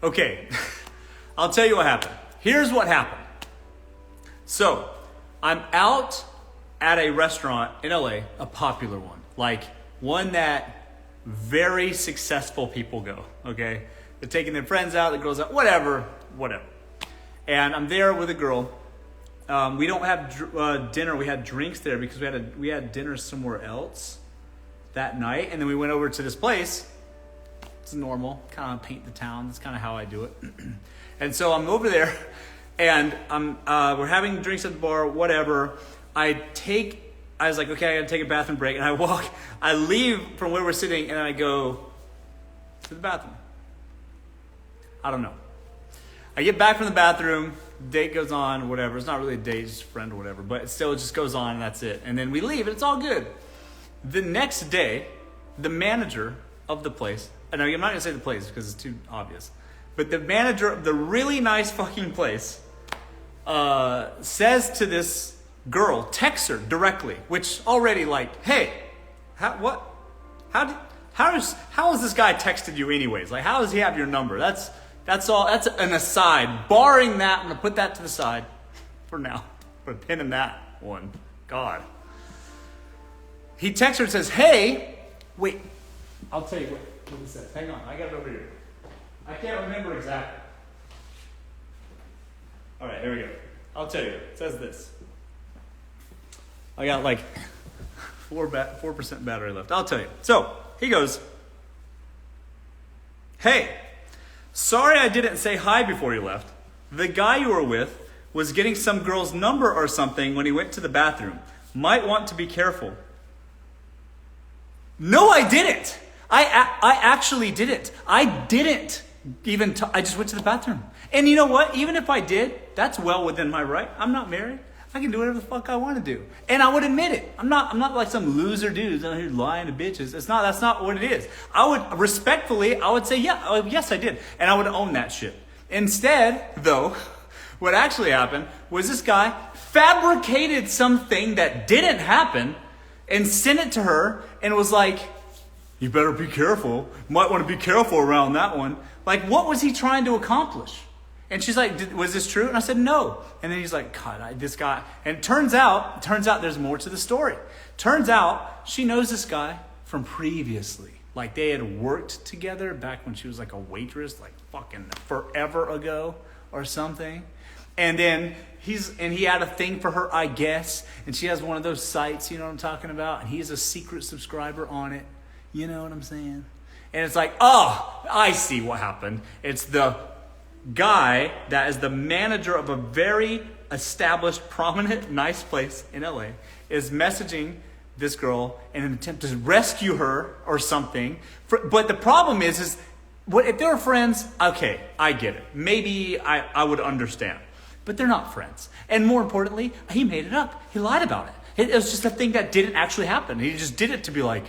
Okay, I'll tell you what happened. Here's what happened. So, I'm out at a restaurant in LA, a popular one. Like, one that very successful people go, okay? They're taking their friends out, the girls out, whatever. And I'm there with a girl. We don't have dinner. We had drinks there because we had dinner somewhere else that night. And then we went over to this place. It's normal, kind of paint the town. That's kind of how I do it. And so I'm over there, and we're having drinks at the bar, whatever. I was like, okay, I gotta take a bathroom break. And I leave from where we're sitting, and I go to the bathroom. I don't know. I get back from the bathroom, date goes on, whatever. It's not really a date, it's just a friend or whatever. But still, it just goes on, and that's it. And then we leave, and it's all good. The next day, the manager of the place, and I'm not going to say the place because it's too obvious, but the manager of the really nice fucking place says to this girl, texts her directly, which already like, hey, how has this guy texted you anyways? Like, how does he have your number? That's all. That's an aside. Barring that, I'm going to put that to the side for now. Put a pin in that one. God. He texts her and says, hey, wait, I'll tell you what he says. Hang on, I got it over here. I can't remember exactly. All right, here we go. I'll tell you. It says this. I got like 4% battery left. I'll tell you. So, he goes, hey, sorry I didn't say hi before you left. The guy you were with was getting some girl's number or something when he went to the bathroom. Might want to be careful. No, I didn't. I actually didn't. I didn't even, I just went to the bathroom. And you know what? Even if I did, that's well within my right. I'm not married. I can do whatever the fuck I want to do. And I would admit it. I'm not like some loser dude who's out here lying to bitches. That's not what it is. I would say, yes, I did. And I would own that shit. Instead, though, what actually happened was this guy fabricated something that didn't happen and sent it to her and was like, you better be careful. Might want to be careful around that one. Like, what was he trying to accomplish? And she's like, was this true? And I said, no. And then he's like, God, this guy. And it turns out there's more to the story. Turns out she knows this guy from previously. Like, they had worked together back when she was like a waitress, like fucking forever ago or something. And then he had a thing for her, I guess. And she has one of those sites, you know what I'm talking about? And he's a secret subscriber on it. You know what I'm saying? And it's like, oh, I see what happened. It's the guy that is the manager of a very established, prominent, nice place in LA is messaging this girl in an attempt to rescue her or something. But the problem is if they were friends, okay, I get it. Maybe I would understand. But they're not friends. And more importantly, he made it up. He lied about it. It was just a thing that didn't actually happen. He just did it to be like,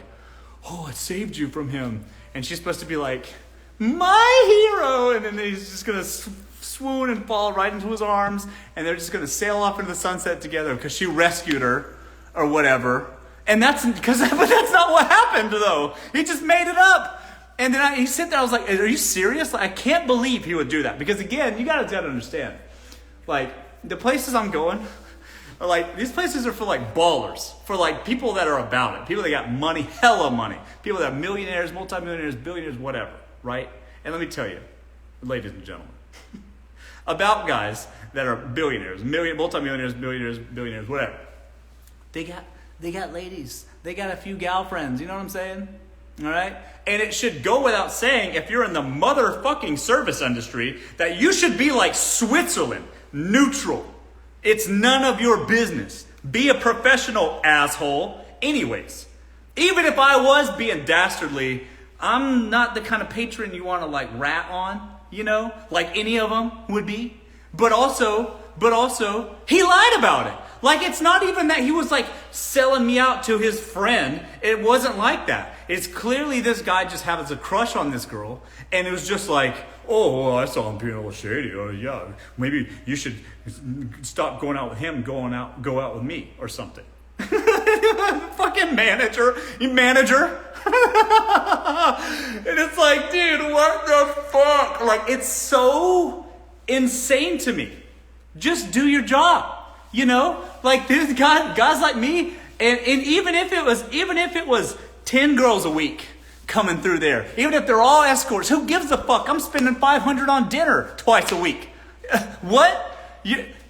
oh, I saved you from him. And she's supposed to be like, my hero. And then he's just going to swoon and fall right into his arms. And they're just going to sail off into the sunset together because she rescued her or whatever. And but that's not what happened, though. He just made it up. And then he sat there. I was like, are you serious? Like, I can't believe he would do that. Because, again, you got to understand. Like, the places I'm going are like, these places are for like ballers, for like people that are about it, people that got money, hella money, people that are millionaires, multimillionaires, billionaires, whatever, right? And let me tell you, ladies and gentlemen, about guys that are billionaires, multimillionaires, billionaires, whatever. They got ladies, they got a few gal friends, you know what I'm saying? All right? And it should go without saying, if you're in the motherfucking service industry, that you should be like Switzerland, neutral. It's none of your business. Be a professional, asshole. Anyways, even if I was being dastardly, I'm not the kind of patron you want to like rat on, you know, like any of them would be. But also, he lied about it. Like, it's not even that he was like selling me out to his friend. It wasn't like that. It's clearly this guy just has a crush on this girl. And it was just like, oh, well, I saw him being a little shady. Oh, yeah, maybe you should stop going out with him, go out with me or something. Fuck fucking manager. You manager. And it's like, dude, what the fuck? Like, it's so insane to me. Just do your job. You know? Like, there's guys like me, and even if it was 10 girls a week coming through there, even if they're all escorts, who gives a fuck? I'm spending $500 on dinner twice a week. What?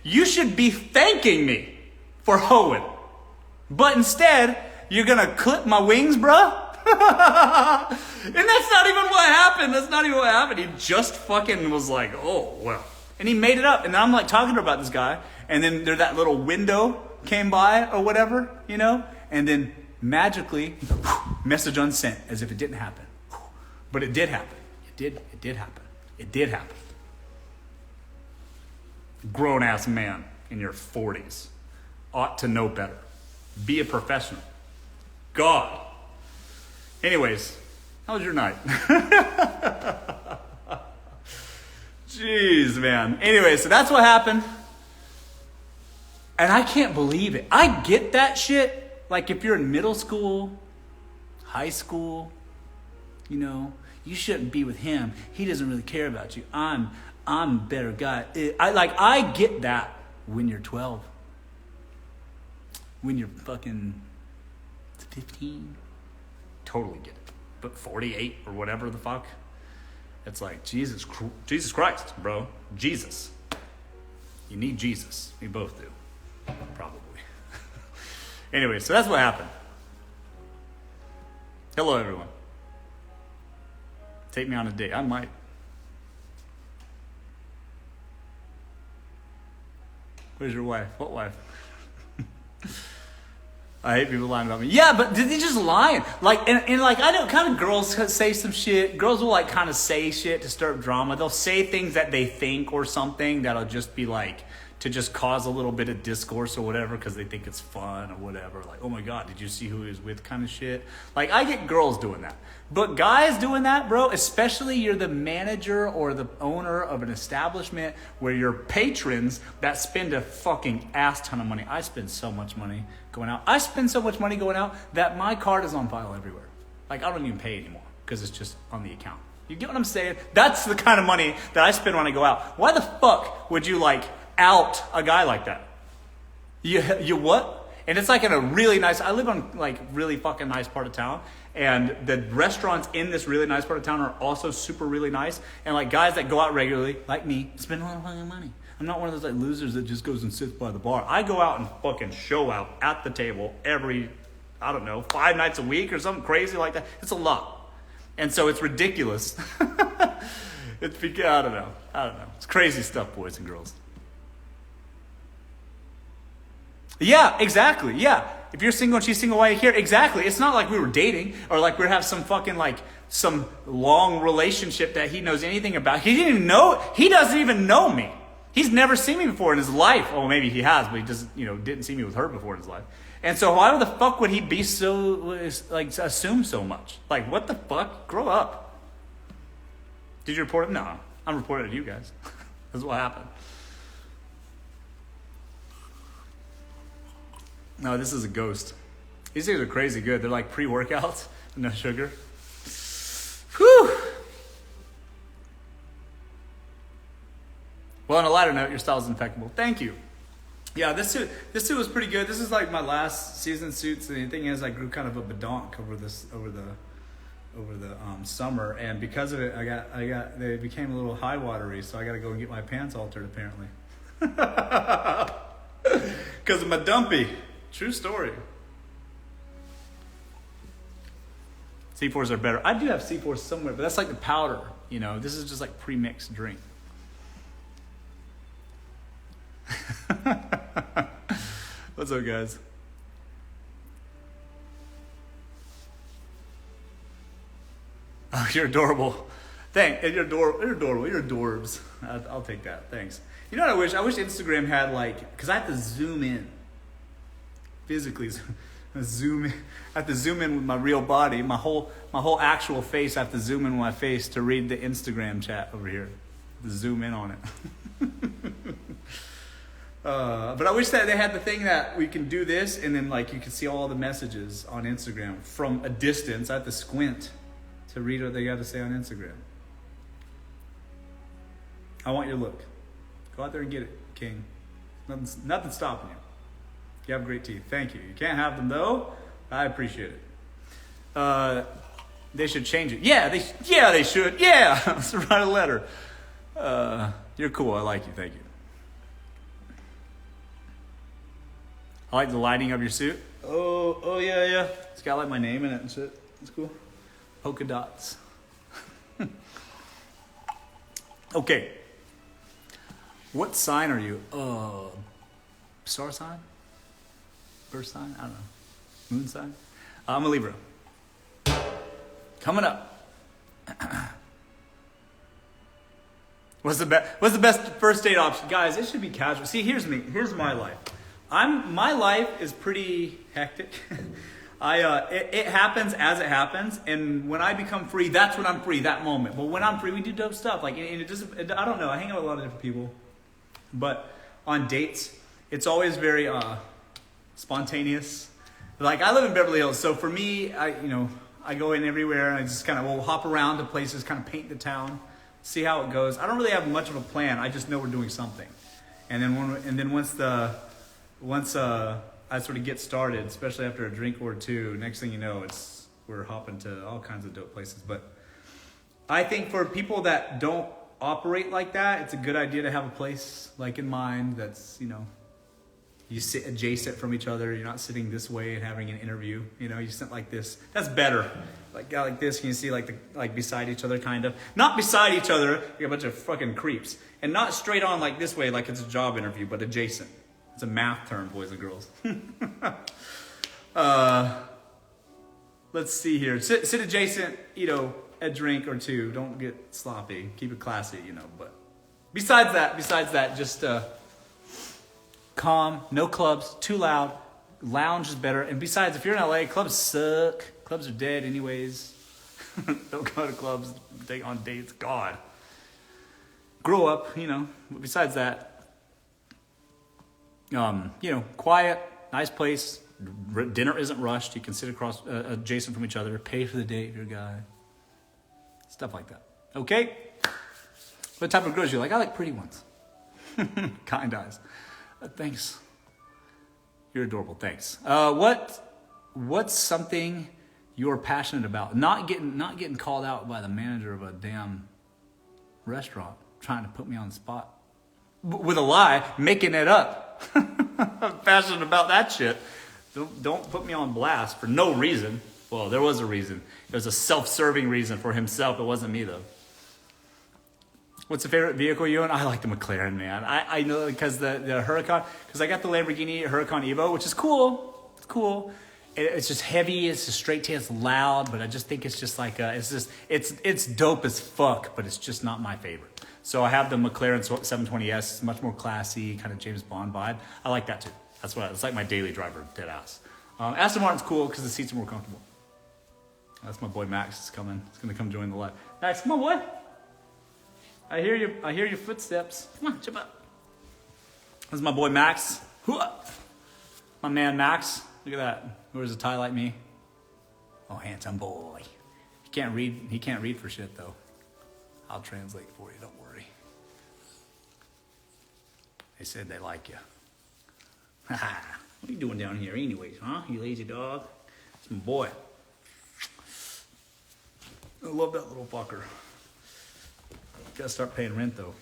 You should be thanking me for hoeing. But instead, you're gonna clip my wings, bruh? And that's not even what happened. He just fucking was like, oh, well. And he made it up. And then I'm like talking to her about this guy. And then there that little window came by or whatever, you know? And then magically, message unsent, as if it didn't happen. But it did happen. It did happen. It did happen. Grown-ass man in your 40s ought to know better. Be a professional. God. Anyways, how was your night? Jeez, man. Anyway, so that's what happened. And I can't believe it. I get that shit. Like if you're in middle school, high school, you know, you shouldn't be with him. He doesn't really care about you. I'm a better guy. I get that when you're 12. When you're fucking 15. Totally get it. But 48 or whatever the fuck. It's like, Jesus Christ, bro. Jesus. You need Jesus. We both do. Probably. Anyway, so that's what happened. Hello, everyone. Take me on a date. I might. Where's your wife? What wife? I hate people lying about me. Yeah, but they're just lying. Like, and like, I know kind of girls say some shit. Girls will like kind of say shit to stir up drama. They'll say things that they think or something that'll just be like, to just cause a little bit of discourse or whatever because they think it's fun or whatever. Like, oh my God, did you see who he was with kind of shit? Like, I get girls doing that. But guys doing that, bro, especially you're the manager or the owner of an establishment where you're patrons that spend a fucking ass ton of money. I spend so much money going out. I spend so much money going out that my card is on file everywhere. Like, I don't even pay anymore because it's just on the account. You get what I'm saying? That's the kind of money that I spend when I go out. Why the fuck would you like out a guy like that? You what? And it's like in a really nice, I live on like really fucking nice part of town, and the restaurants in this really nice part of town are also super really nice, and like guys that go out regularly, like me, spend a lot of fucking money. I'm not one of those like losers that just goes and sits by the bar. I go out and fucking show out at the table every, I don't know, 5 nights a week or something crazy like that. It's a lot. And so it's ridiculous. It's because, I don't know. It's crazy stuff, boys and girls. Yeah, exactly. Yeah. If you're single and she's single, why are you here? Exactly. It's not like we were dating or like we have some fucking like some long relationship that he knows anything about. He doesn't even know me. He's never seen me before in his life. Oh, maybe he has, but he just, didn't see me with her before in his life. And so why the fuck would he be so, like, assume so much? Like, what the fuck? Grow up. Did you report it? No. I'm reporting it to you guys. That's what happened. No, this is a ghost. These things are crazy good. They're like pre-workouts, no sugar. Whew. Well, on a lighter note, your style is impeccable. Thank you. Yeah, this suit was pretty good. This is like my last season suits. And the thing is, I grew kind of a badonk over the summer, and because of it, they became a little high watery. So I got to go and get my pants altered apparently. Because of my dumpy. True story. C4s are better. I do have C4s somewhere, but that's like the powder. This is just like pre-mixed drink. What's up, guys? Oh, you're adorable. You're adorable. You're adorbs. I'll take that. Thanks. You know what I wish? I wish Instagram had because I have to zoom in. Physically zoom in. I have to zoom in with my real body. My whole actual face, I have to zoom in with my face to read the Instagram chat over here. To zoom in on it. But I wish that they had the thing that we can do this and then like you can see all the messages on Instagram from a distance. I have to squint to read what they got to say on Instagram. I want your look. Go out there and get it, King. Nothing's stopping you. You have great teeth. Thank you. You can't have them though. I appreciate it. They should change it. Yeah, they should. Yeah, let's write a letter. You're cool. I like you. Thank you. I like the lighting of your suit. Oh yeah. It's got like my name in it and shit. That's cool. Polka dots. Okay. What sign are you? Star sign? Birth sign? I don't know. Moon sign? I'm a Libra. Coming up. What's the best first date option? Guys, it should be casual. See, here's me. Here's my life. My life is pretty hectic. It happens as it happens, and when I become free, that's when I'm free, that moment. But when I'm free, we do dope stuff. Like, and I don't know, I hang out with a lot of different people. But on dates, it's always very spontaneous. Like, I live in Beverly Hills, so for me, I go in everywhere, and I just kind of will hop around to places, kind of paint the town, see how it goes. I don't really have much of a plan. I just know we're doing something. And then once I sort of get started, especially after a drink or two, next thing you know, we're hopping to all kinds of dope places. But I think for people that don't operate like that, it's a good idea to have a place like in mind that's, you sit adjacent from each other. You're not sitting this way and having an interview. You sit like this. That's better. Like this, can you see like beside each other, kind of. Not beside each other, you're a bunch of fucking creeps. And not straight on like this way, like it's a job interview, but adjacent. It's a math term, boys and girls. Let's see here. Sit adjacent, a drink or two. Don't get sloppy. Keep it classy, But besides that, just calm. No clubs. Too loud. Lounge is better. And besides, if you're in LA, clubs suck. Clubs are dead anyways. Don't go to clubs. Take on dates. God. Grow up, But besides that, quiet, nice place. Dinner isn't rushed. You can sit across, adjacent from each other. Pay for the date if you're a guy. Stuff like that. Okay? What type of girls do you like? I like pretty ones. Kind eyes. Thanks. You're adorable. Thanks. What's something you're passionate about? Not getting called out by the manager of a damn restaurant trying to put me on the spot. With a lie, making it up. I'm passionate about that shit. Don't put me on blast for no reason. Well, there was a reason. It was a self-serving reason for himself. It wasn't me, though. What's the favorite vehicle you own? I like the McLaren, man. I know because the Huracan, because I got the Lamborghini Huracan Evo, which is cool. It's cool. It's just heavy. It's just straight to. It's loud, but I just think it's just like it's dope as fuck, but it's just not my favorite. So I have the McLaren 720S. It's much more classy, kind of James Bond vibe. I like that too. It's like my daily driver, dead ass. Aston Martin's cool because the seats are more comfortable. That's my boy Max. Is coming. He's gonna come join the live. Max, come on, boy. I hear your footsteps. Come on, jump up. This is my boy Max. My man Max. Look at that. Wears a tie like me. Oh, handsome boy. He can't read for shit though. I'll translate for you. Don't worry. They said they like you. What are you doing down here anyways, huh? You lazy dog. It's my boy. I love that little fucker. Gotta start paying rent though.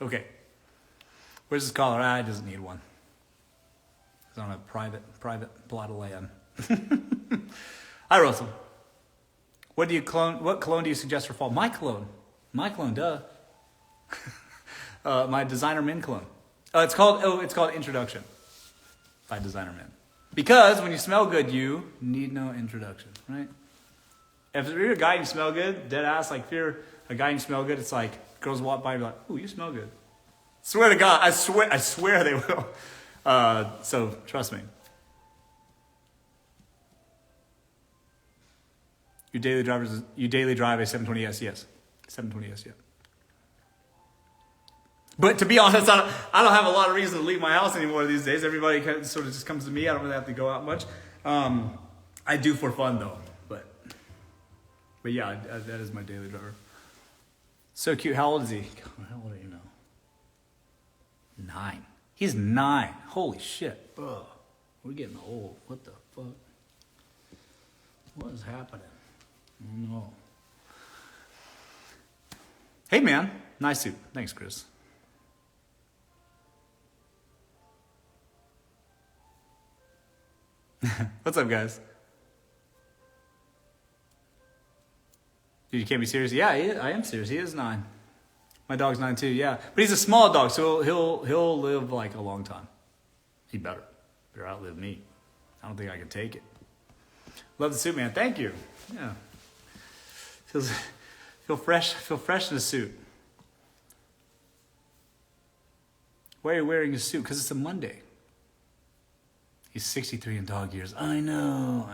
Okay. Where's his collar? He doesn't need one. He's on a private plot of land. Hi, Russell. What cologne do you suggest for fall? My cologne, duh. My designer men cologne. It's called Introduction by Designer Men. Because when you smell good, you need no introduction, right? If you're a guy and you smell good, dead ass, like if you're a guy and you smell good, it's like girls walk by and be like, ooh, you smell good. Swear to God, I swear they will. So trust me. You daily drive a 720S, yes. 720S, yeah. But to be honest, I don't have a lot of reason to leave my house anymore these days. Everybody kind of sort of just comes to me. I don't really have to go out much. I do for fun though. But yeah, that is my daily driver. So cute. How old is he? How old are you now? 9. He's 9. Holy shit. Ugh. We're getting old. What the fuck? What is happening? I don't know. Hey man, nice suit. Thanks, Chris. What's up, guys? Dude, you can't be serious. Yeah, I am serious. He is 9. My dog's 9 too. Yeah, but he's a small dog, so he'll live like a long time. He better outlive me. I don't think I can take it. Love the suit, man. Thank you. Yeah, feel fresh. Feel fresh in the suit. Why are you wearing a suit? Because it's a Monday. He's 63 in dog years. I know.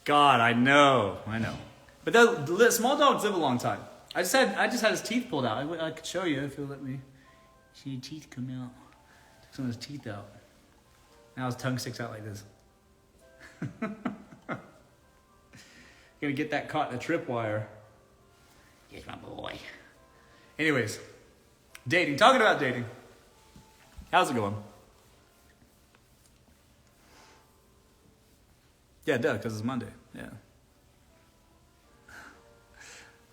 God, I know. But the small dogs live a long time. I just had his teeth pulled out. I could show you if you'll let me. See your teeth come out. Took some of his teeth out. Now his tongue sticks out like this. Gonna get that caught in the tripwire. Here's my boy. Anyways, dating. Talking about dating. How's it going? Yeah, duh, because it's Monday. Yeah.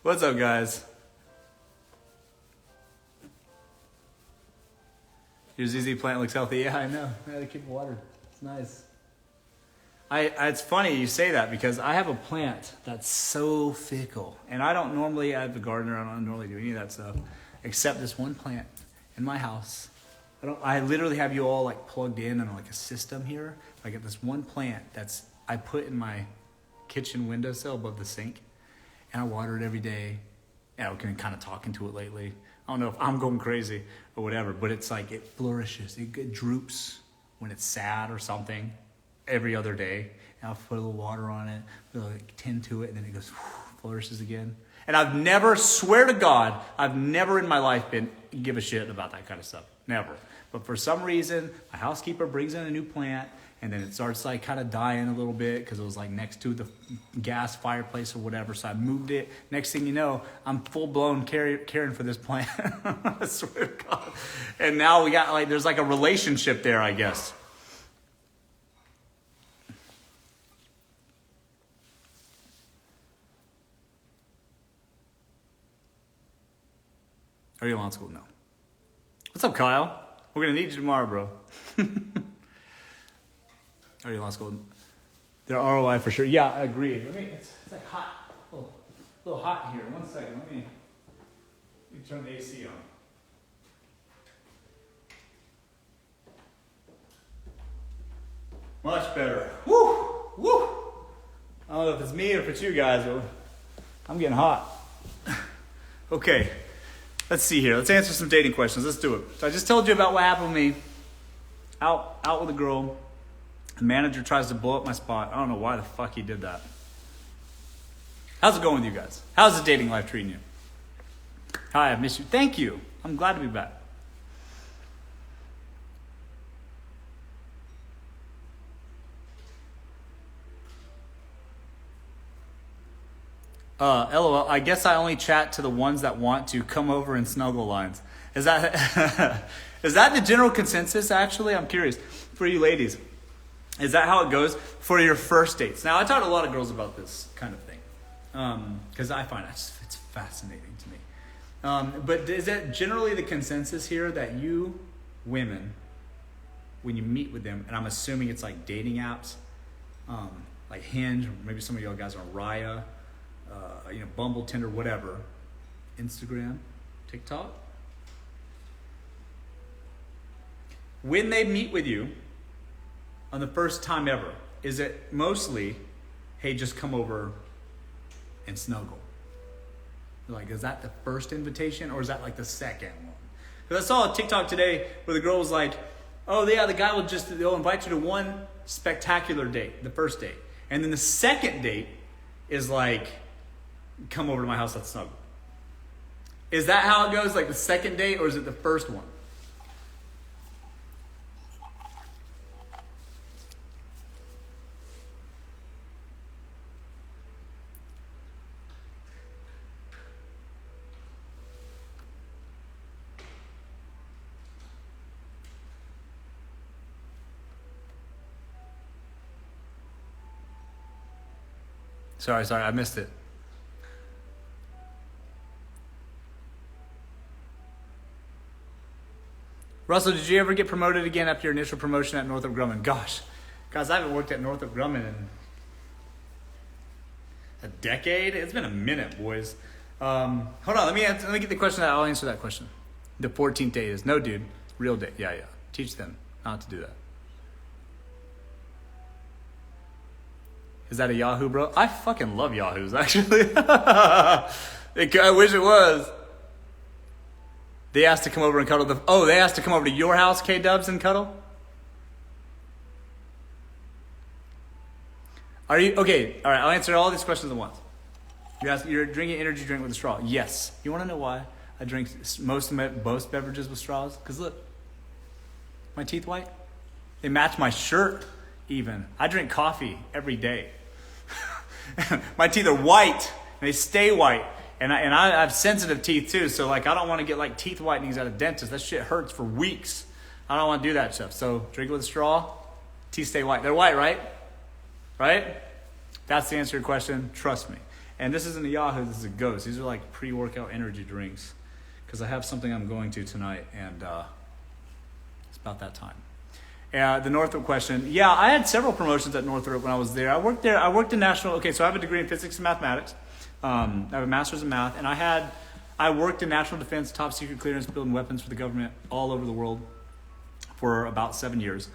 What's up, guys? Your ZZ plant looks healthy. Yeah, I know. I gotta keep it watered. It's nice. It's funny you say that because I have a plant that's so fickle. And I have a gardener, I don't normally do any of that stuff, except this one plant in my house. I literally have you all like plugged in on like a system here. I get this one plant I put in my kitchen windowsill above the sink. And I water it every day. Yeah, I've been kind of talking to it lately. I don't know if I'm going crazy or whatever, but it's like it flourishes. It droops when it's sad or something every other day. And I'll put a little water on it, tend to it, and then it goes, flourishes again. And swear to God, I've never in my life give a shit about that kind of stuff. Never. But for some reason, my housekeeper brings in a new plant, and then it starts like kind of dying a little bit because it was like next to the gas fireplace or whatever. So I moved it. Next thing you know, I'm full blown caring for this plant. I swear to God. And now we got there's like a relationship there, I guess. Are you in law school? No. What's up, Kyle? We're going to need you tomorrow, bro. Are you in law school? Their ROI for sure. Yeah, I agree. It's like hot. A little hot in here. 1 second. Let me turn the AC on. Much better. Woo! Woo! I don't know if it's me or if it's you guys, but I'm getting hot. Okay. Let's see here. Let's answer some dating questions. Let's do it. So I just told you about what happened with me. Out with a girl. The manager tries to blow up my spot. I don't know why the fuck he did that. How's it going with you guys? How's the dating life treating you? Hi, I've missed you. Thank you. I'm glad to be back. LOL, I guess I only chat to the ones that want to come over and snuggle lines. Is that is that the general consensus, actually? I'm curious. For you ladies, is that how it goes for your first dates? Now, I talked to a lot of girls about this kind of thing because I find it's fascinating to me. But is that generally the consensus here that you women, when you meet with them, and I'm assuming it's like dating apps, like Hinge, or maybe some of y'all guys are on Raya, Bumble, Tinder, whatever, Instagram, TikTok. When they meet with you on the first time ever, is it mostly, hey, just come over and snuggle? Like, is that the first invitation or is that like the second one? Because I saw a TikTok today where the girl was like, oh yeah, the guy will they'll invite you to one spectacular date, the first date. And then the second date is like, come over to my house, let's snuggle. Is that how it goes? Like the second date, or is it the first one? Sorry, I missed it. Russell, did you ever get promoted again after your initial promotion at Northrop Grumman? Gosh, guys, I haven't worked at Northrop Grumman in a decade. It's been a minute, boys. Hold on, let me get the question. I'll answer that question. The 14th date is no, dude. Real date. Yeah. Teach them not to do that. Is that a Yahoo, bro? I fucking love Yahoos, actually. I wish it was. They asked to come over and cuddle they asked to come over to your house, K-Dubs, and cuddle? Are you, okay, all right, I'll answer all these questions at once. You're drinking energy drink with a straw. Yes. You want to know why I drink most beverages with straws? Because look, my teeth white. They match my shirt even. I drink coffee every day. My teeth are white, and they stay white. And I have sensitive teeth too, so like I don't want to get like teeth whitenings at a dentist. That shit hurts for weeks. I don't want to do that stuff. So drink it with a straw, teeth stay white. They're white, right? Right? That's the answer to your question. Trust me. And this isn't a Yahoo, this is a Ghost. These are like pre-workout energy drinks. Because I have something I'm going to tonight, and it's about that time. The Northrop question. Yeah, I had several promotions at Northrop when I was there. I worked in national, so I have a degree in physics and mathematics. I have a master's in math, and I worked in national defense, top secret clearance, building weapons for the government all over the world for about 7 years.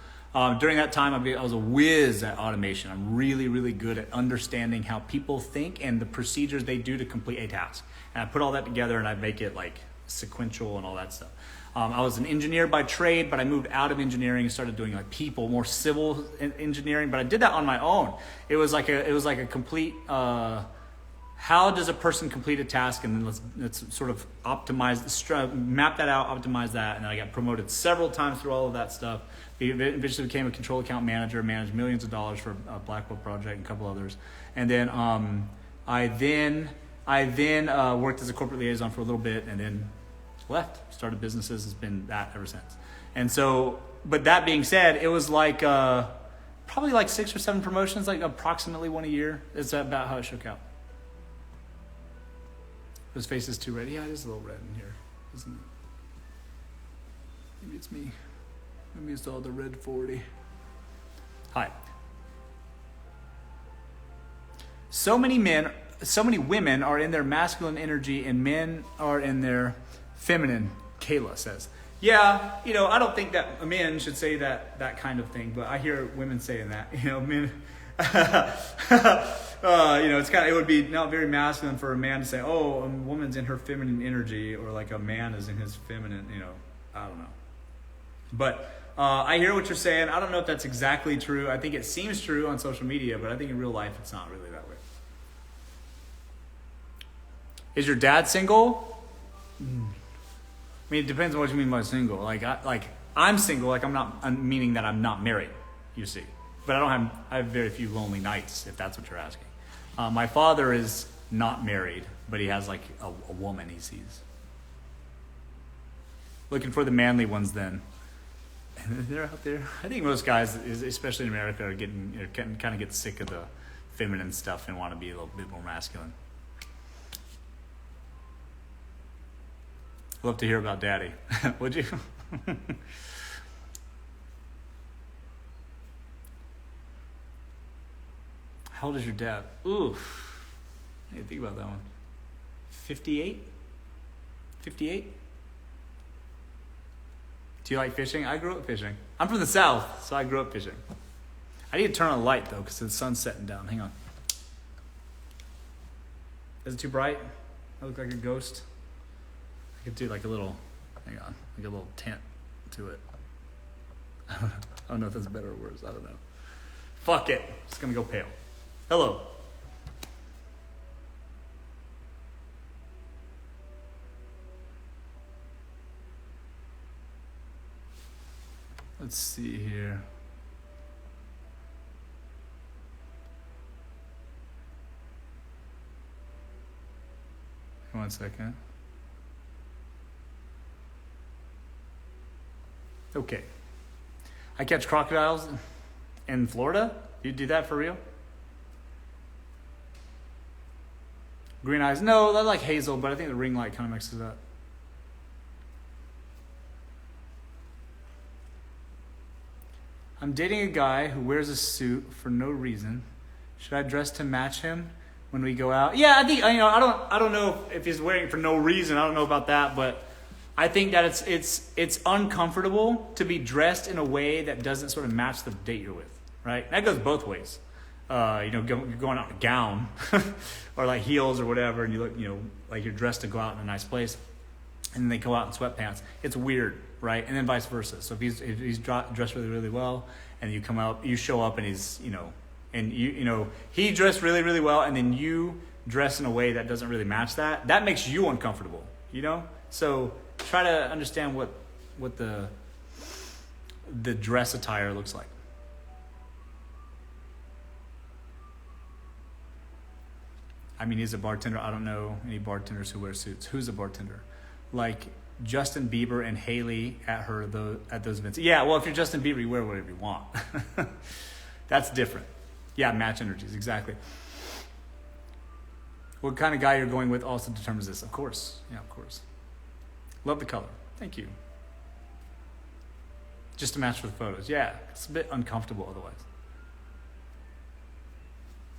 During that time, I was a whiz at automation. I'm really, really good at understanding how people think and the procedures they do to complete a task. And I put all that together and I make it like sequential and all that stuff. I was an engineer by trade, but I moved out of engineering and started doing like people, more civil engineering. But I did that on my own. It was like a complete. How does a person complete a task, and then let's sort of map that out, optimize that, and then I got promoted several times through all of that stuff. Eventually became a control account manager, managed millions of dollars for a Blackwell project and a couple others, and then I then worked as a corporate liaison for a little bit, and then left, started businesses. It's been that ever since. And so, but that being said, it was like probably like 6 or 7 promotions, like approximately one a year. It's about how it shook out. His face is too red. Yeah, it is a little red in here, isn't it? Maybe it's me. Maybe it's all the red 40. Hi. So many women are in their masculine energy and men are in their feminine, Kayla says. Yeah, I don't think that a man should say that kind of thing, but I hear women saying that. Men... it would be not very masculine for a man to say, oh, a woman's in her feminine energy, or like a man is in his feminine, I don't know. But I hear what you're saying. I don't know if that's exactly true. I think it seems true on social media, but I think in real life it's not really that way. Is your dad single? I mean, it depends on what you mean by single. I'm single, I'm meaning that I'm not married, you see. But I have very few lonely nights, if that's what you're asking. My father is not married, but he has like a woman he sees. Looking for the manly ones then. And they're out there. I think most guys, especially in America, are kind of get sick of the feminine stuff and want to be a little bit more masculine. Love to hear about daddy. Would you? How old is your dad? Ooh, I need to think about that one. 58? 58? Do you like fishing? I grew up fishing. I'm from the South, so I grew up fishing. I need to turn on a light, though, because the sun's setting down. Hang on. Is it too bright? I look like a ghost. I could do like a little, hang on, like a little tint to it. I don't know if that's better or worse. I don't know. Fuck it. It's going to go pale. Hello. Let's see here. One second. Okay. I catch crocodiles in Florida? You do that for real? Green eyes? No, I like hazel, but I think the ring light kind of mixes it up. I'm dating a guy who wears a suit for no reason. Should I dress to match him when we go out? Yeah, I think, I don't know if he's wearing it for no reason. I don't know about that, but I think that it's uncomfortable to be dressed in a way that doesn't sort of match the date you're with, right? That goes both ways. You're going out in a gown or like heels or whatever, and you look, like you're dressed to go out in a nice place, and then they go out in sweatpants. It's weird, right? And then vice versa. So if he's dressed really, really well, and you show up and he's, and he dressed really, really well, and then you dress in a way that doesn't really match that. That makes you uncomfortable, So try to understand what the dress attire looks like. I mean, he's a bartender. I don't know any bartenders who wear suits. Who's a bartender? Like Justin Bieber and Haley at those events. Yeah, well, if you're Justin Bieber, you wear whatever you want. That's different. Yeah, match energies, exactly. What kind of guy you're going with also determines this. Of course. Yeah, of course. Love the color. Thank you. Just to match for the photos. Yeah, it's a bit uncomfortable otherwise.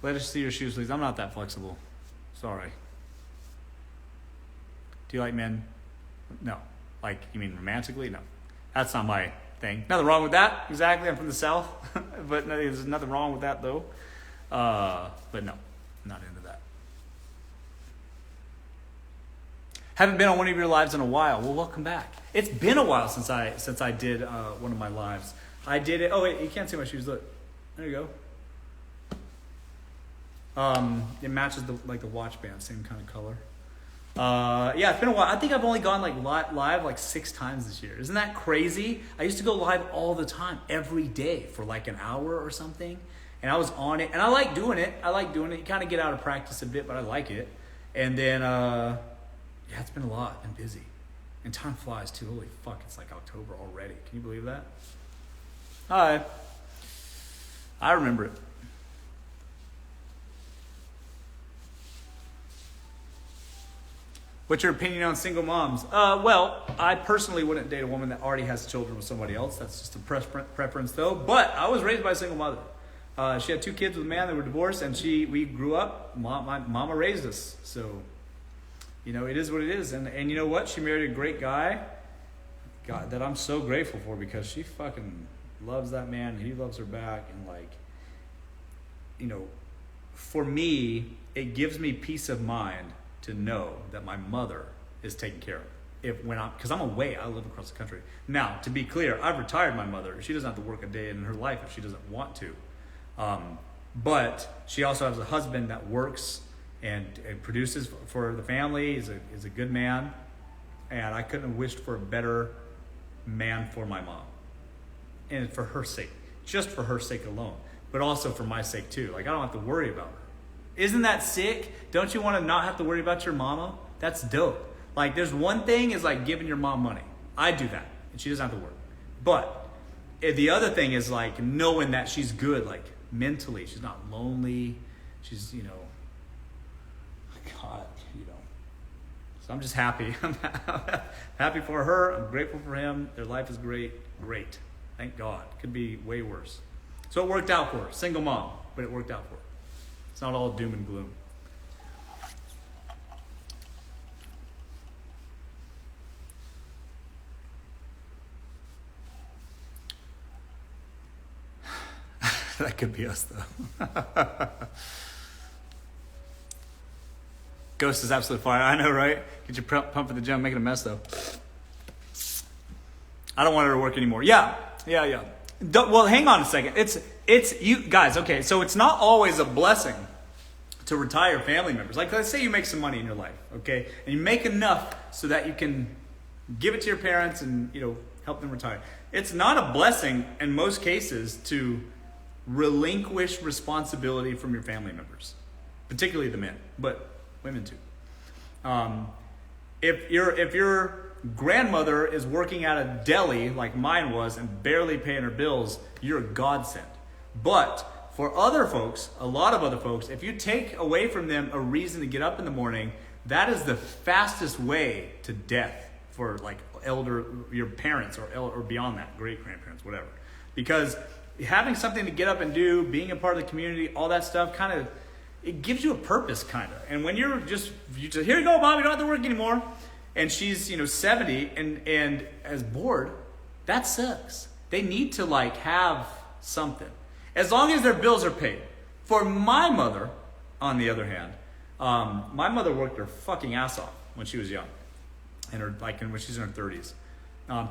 Let us see your shoes, please. I'm not that flexible. Sorry. Do you like men? No. Like, you mean romantically? No. That's not my thing. Nothing wrong with that. Exactly. I'm from the South. But there's nothing wrong with that, though. But no, I'm not into that. Haven't been on one of your lives in a while. Well, welcome back. It's been a while since I did one of my lives. I did it. Oh, wait, you can't see my shoes. Look. There you go. It matches the watch band, same kind of color. Yeah, it's been a while. I think I've only gone live like 6 times this year. Isn't that crazy? I used to go live all the time, every day for like an hour or something. And I was on it, and I like doing it. You kind of get out of practice a bit, but I like it. And then, yeah, it's been a lot. Been busy. And time flies too. Holy fuck, it's like October already. Can you believe that? Hi. I remember it. What's your opinion on single moms? Well, I personally wouldn't date a woman that already has children with somebody else. That's just a preference, though. But I was raised by a single mother. She had 2 kids with a man that were divorced, and we grew up. My mama raised us, so it is what it is. And you know what? She married a great guy, God, that I'm so grateful for, because she fucking loves that man. He loves her back, and for me, it gives me peace of mind to know that my mother is taken care of. Because I'm away, I live across the country. Now, to be clear, I've retired my mother. She doesn't have to work a day in her life if she doesn't want to. But she also has a husband that works and produces for the family, is a good man. And I couldn't have wished for a better man for my mom. And for her sake, just for her sake alone, but also for my sake too. Like, I don't have to worry about her. Isn't that sick? Don't you want to not have to worry about your mama? That's dope. Like, there's one thing is like giving your mom money. I do that, and she doesn't have to work. But the other thing is like knowing that she's good, like mentally. She's not lonely. She's, God, So I'm just happy. I'm happy for her. I'm grateful for him. Their life is great. Great. Thank God. Could be way worse. So it worked out for her. Single mom, but it worked out for her. It's not all doom and gloom. That could be us, though. Ghost is absolute fire. I know, right? Get your pump at the gym, making a mess, though. I don't want her to work anymore. Yeah. Well, hang on a second. It's you guys. Okay, so it's not always a blessing to retire family members. Like, let's say you make some money in your life, okay, and you make enough so that you can give it to your parents and, help them retire. It's not a blessing in most cases to relinquish responsibility from your family members, particularly the men, but women too. If your grandmother is working at a deli like mine was and barely paying her bills, you're a godsend. But for other folks, a lot of other folks, if you take away from them a reason to get up in the morning, that is the fastest way to death for like your parents or beyond that, great grandparents, whatever. Because having something to get up and do, being a part of the community, all that stuff it gives you a purpose kind of. And when you just here you go, Mom, you don't have to work anymore. And she's 70 and is bored, that sucks. They need to have something. As long as their bills are paid. For my mother, on the other hand, my mother worked her fucking ass off when she was young. When she's in her 30s.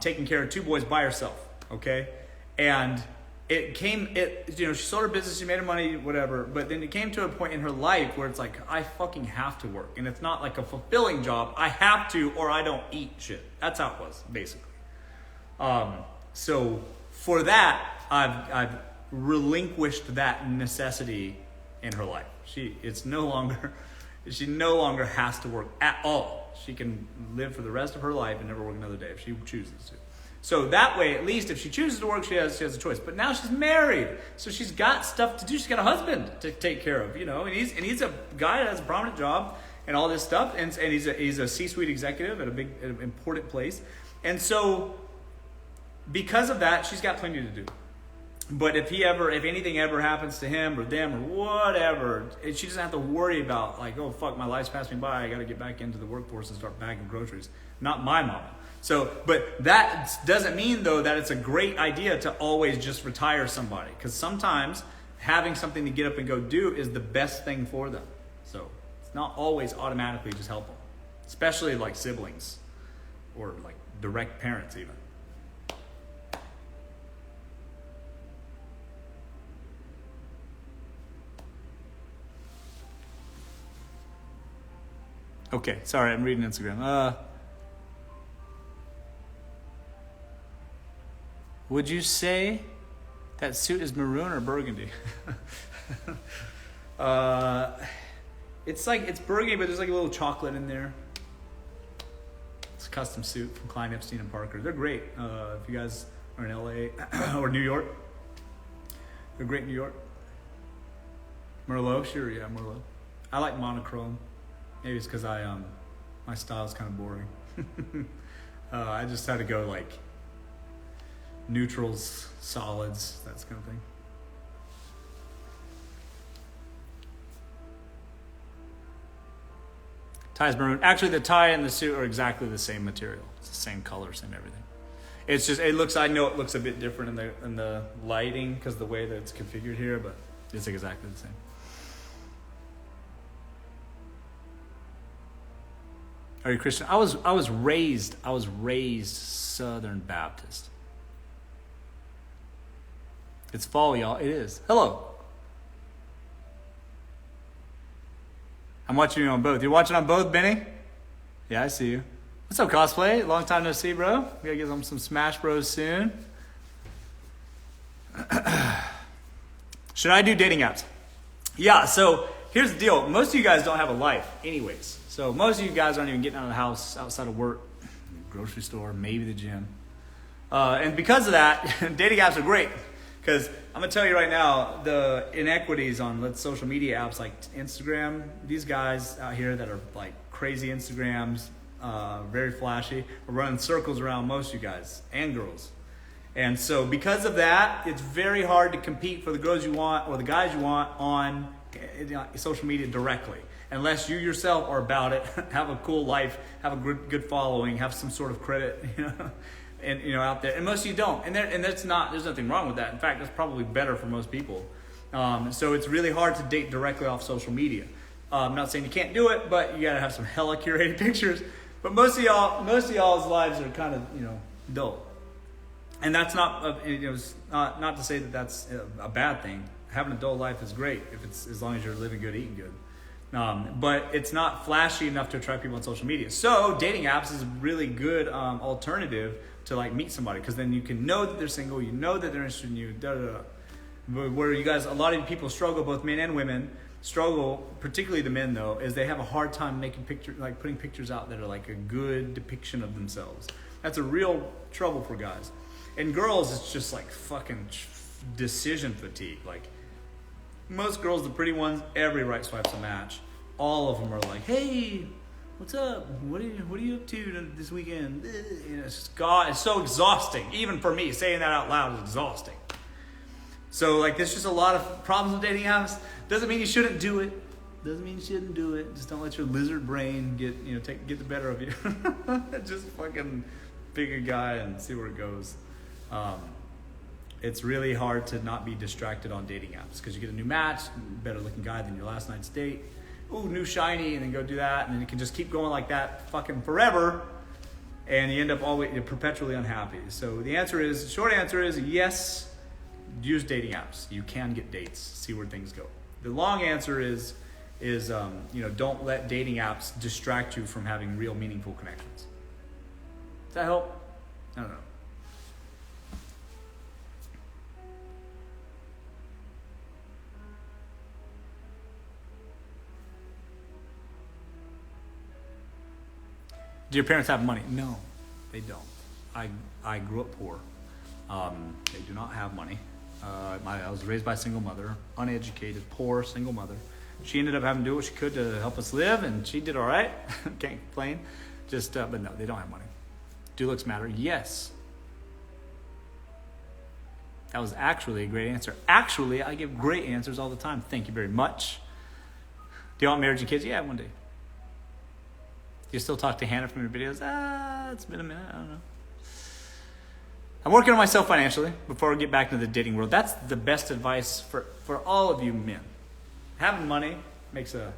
Taking care of 2 boys by herself. Okay? And she sold her business, she made her money, whatever, but then it came to a point in her life where it's like, I fucking have to work. And it's not like a fulfilling job. I have to, or I don't eat shit. That's how it was, basically. So for that, I've relinquished that necessity in her life. She no longer has to work at all. She can live for the rest of her life and never work another day if she chooses to. So that way, at least if she chooses to work, she has a choice. But now she's married, so she's got stuff to do. She's got a husband to take care of, and he's a guy that has a prominent job and all this stuff, and he's a C-suite executive at an important place. And so because of that, she's got plenty to do. But if anything ever happens to him or them or whatever, she doesn't have to worry about oh fuck, my life's passed me by, I got to get back into the workforce and start bagging groceries. Not my mama. So, but that doesn't mean though that it's a great idea to always just retire somebody, because sometimes having something to get up and go do is the best thing for them. So it's not always automatically just help them, especially like siblings or like direct parents even. Okay, sorry, I'm reading Instagram. Would you say that suit is maroon or burgundy? It's burgundy, but there's a little chocolate in there. It's a custom suit from Klein, Epstein, and Parker. They're great. If you guys are in LA or New York, they're great in New York. Merlot, sure, yeah, Merlot. I like monochrome. Maybe it's because my style's kind of boring. I just had to go neutrals, solids, that kind of thing. Tie's maroon. Actually, the tie and the suit are exactly the same material. It's the same color, same everything. It's just I know it looks a bit different in the lighting because the way that it's configured here, but it's exactly the same. Are you Christian? I was raised Southern Baptist. It's fall, y'all. It is. Hello. I'm watching you on both. You're watching on both, Benny? Yeah, I see you. What's up, cosplay? Long time no see, bro. We gotta get on some Smash Bros soon. Should I do dating apps? Yeah, so here's the deal. Most of you guys don't have a life anyways. So most of you guys aren't even getting out of the house outside of work, grocery store, maybe the gym. And because of that, dating apps are great. Because I'm going to tell you right now, the inequities on social media apps like Instagram, these guys out here that are like crazy Instagrams, very flashy, are running circles around most of you guys and girls. And so because of that, it's very hard to compete for the girls you want or the guys you want on social media directly. Unless you yourself are about it, have a cool life, have a good following, have some sort of credit, and out there. And most of you don't, and there's nothing wrong with that. In fact, that's probably better for most people. So it's really hard to date directly off social media. I'm not saying you can't do it, but you gotta have some hella curated pictures. But most of y'all's lives are kind of dull, and that's not not to say that that's a bad thing. Having a dull life is great if it's as long as you're living good, eating good. But it's not flashy enough to attract people on social media. So dating apps is a really good alternative to like meet somebody, because then you can know that they're single, you know that they're interested in you, Where you guys, a lot of people struggle, both men and women struggle, particularly the men though, is they have a hard time making pictures, like putting pictures out that are like a good depiction of themselves. That's a real trouble for guys. And girls, it's just like fucking decision fatigue. Like most girls, the pretty ones, every right swipe's a match. All of them are like, hey, what's up? What are you up to this weekend? You know, it's so exhausting. Even for me, saying that out loud is exhausting. So like there's just a lot of problems with dating apps. Doesn't mean you shouldn't do it. Doesn't mean you shouldn't do it. Just don't let your lizard brain get the better of you. Just fucking pick a guy and see where it goes. It's really hard to not be distracted on dating apps, because you get a new match, better looking guy than your last night's date. Ooh, new shiny, and then go do that, and then you can just keep going like that fucking forever, and you end up always perpetually unhappy. So the short answer is yes. Use dating apps. You can get dates. See where things go. The long answer is don't let dating apps distract you from having real meaningful connections. Does that help? I don't know. Do your parents have money? No, they don't. I grew up poor. They do not have money. I was raised by a single mother, uneducated, poor single mother. She ended up having to do what she could to help us live, and she did all right. Can't complain. But no, they don't have money. Do looks matter? Yes. That was actually a great answer. Actually, I give great answers all the time. Thank you very much. Do you want marriage and kids? Yeah, one day. Do you still talk to Hannah from your videos? It's been a minute. I don't know. I'm working on myself financially before we get back into the dating world. That's the best advice for all of you men. Having money makes a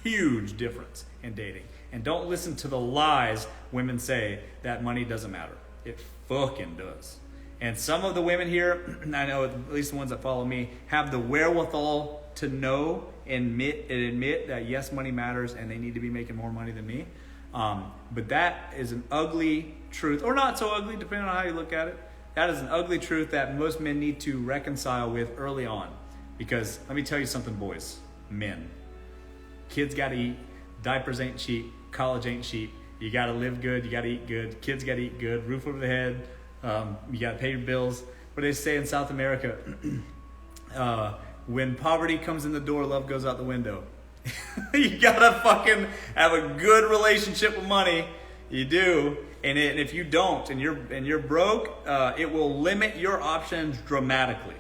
huge difference in dating. And don't listen to the lies women say that money doesn't matter. It fucking does. And some of the women here, I know at least the ones that follow me, have the wherewithal to know and admit that yes, money matters and they need to be making more money than me. But that is an ugly truth, or not so ugly, depending on how you look at it. That is an ugly truth that most men need to reconcile with early on. Because let me tell you something, boys, men. Kids got to eat. Diapers ain't cheap. College ain't cheap. You got to live good. You got to eat good. Kids got to eat good. Roof over the head. You got to pay your bills. What do they say in South America? When poverty comes in the door, love goes out the window. You gotta fucking have a good relationship with money. You do, and if you don't, and you're broke, it will limit your options dramatically,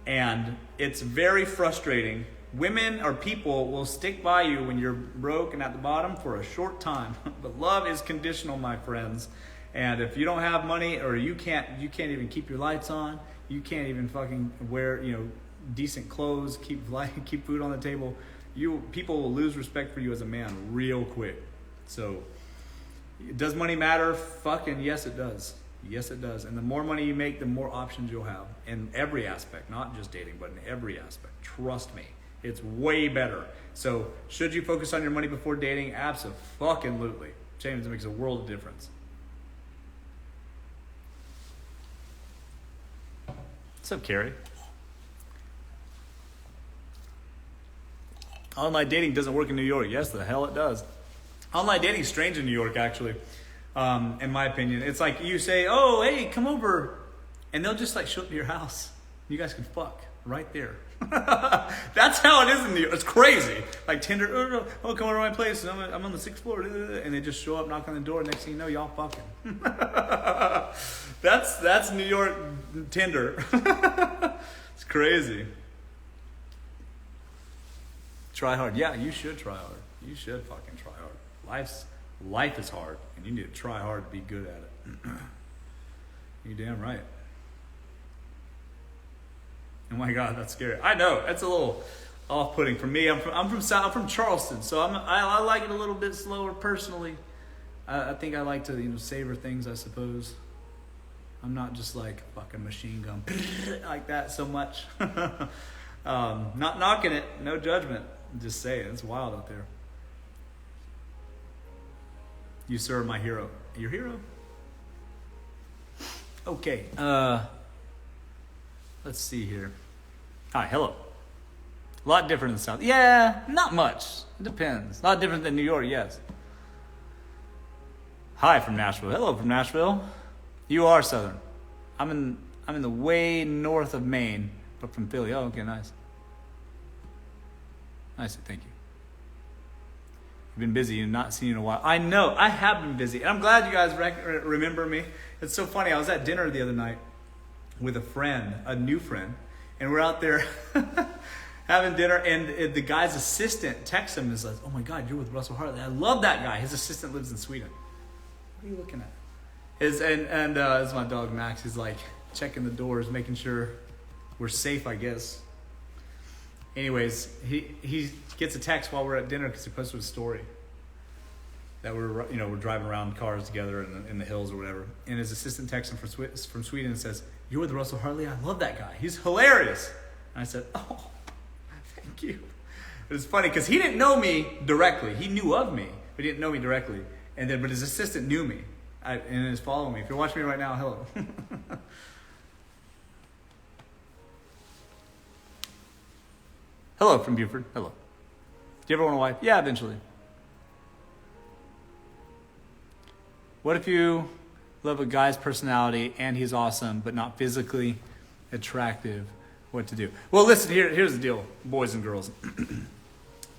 and it's very frustrating. Women or people will stick by you when you're broke and at the bottom for a short time, but love is conditional, my friends. And if you don't have money, or you can't even keep your lights on, you can't even fucking wear decent clothes, keep food on the table. People will lose respect for you as a man real quick. So, does money matter? Fucking yes, it does. Yes, it does. And the more money you make, the more options you'll have in every aspect, not just dating, but in every aspect. Trust me, it's way better. So, should you focus on your money before dating? Abso-fucking-lutely. James, it makes a world of difference. What's up, Carrie? Online dating doesn't work in New York. Yes, the hell it does. Online dating is strange in New York, actually, in my opinion. It's like you say, oh, hey, come over. And they'll just like show up to your house. You guys can fuck right there. That's how it is in New York. It's crazy. Like Tinder, oh, come over to my place. I'm on the 6th floor. And they just show up, knock on the door. Next thing you know, y'all fucking. That's New York Tinder. It's crazy. Try hard. Yeah, you should try hard. You should fucking try hard. Life is hard, and you need to try hard to be good at it. You're damn right. Oh my God, that's scary. I know that's a little off-putting for me. I'm from Charleston, so I like it a little bit slower personally. I think I like to savor things, I suppose. I'm not just like fucking machine gun like that so much. Not knocking it, no judgment. I'm just saying, it's wild out there. You, sir, are my hero. Your hero? Okay. Let's see here. Hi, hello. A lot different in the South. Yeah, not much. It depends. A lot different than New York, yes. Hi from Nashville. Hello from Nashville. You are Southern. I'm in the way north of Maine, but from Philly. Oh, okay, nice. Nice, thank you. You've been busy and not seen you in a while. I know, I have been busy. And I'm glad you guys remember me. It's so funny. I was at dinner the other night with a friend, a new friend, and we're out there having dinner, and the guy's assistant texts him and says, "Oh my God, you're with Russell Hartley. I love that guy. His assistant lives in Sweden." What are you looking at? This is my dog Max. He's like checking the doors, making sure we're safe, I guess. Anyways, he gets a text while we're at dinner because he posted a story that we're driving around cars together in the hills or whatever. And his assistant texts him from Sweden and says, "You're with Russell Hartley? I love that guy. He's hilarious." And I said, "Oh, thank you." It was funny because he didn't know me directly. He knew of me, but he didn't know me directly. But his assistant knew me and is following me. If you're watching me right now, hello. Hello from Buford. Hello. Do you ever want a wife? Yeah, eventually. What if you love a guy's personality and he's awesome, but not physically attractive? What to do? Well, listen, here's the deal, boys and girls.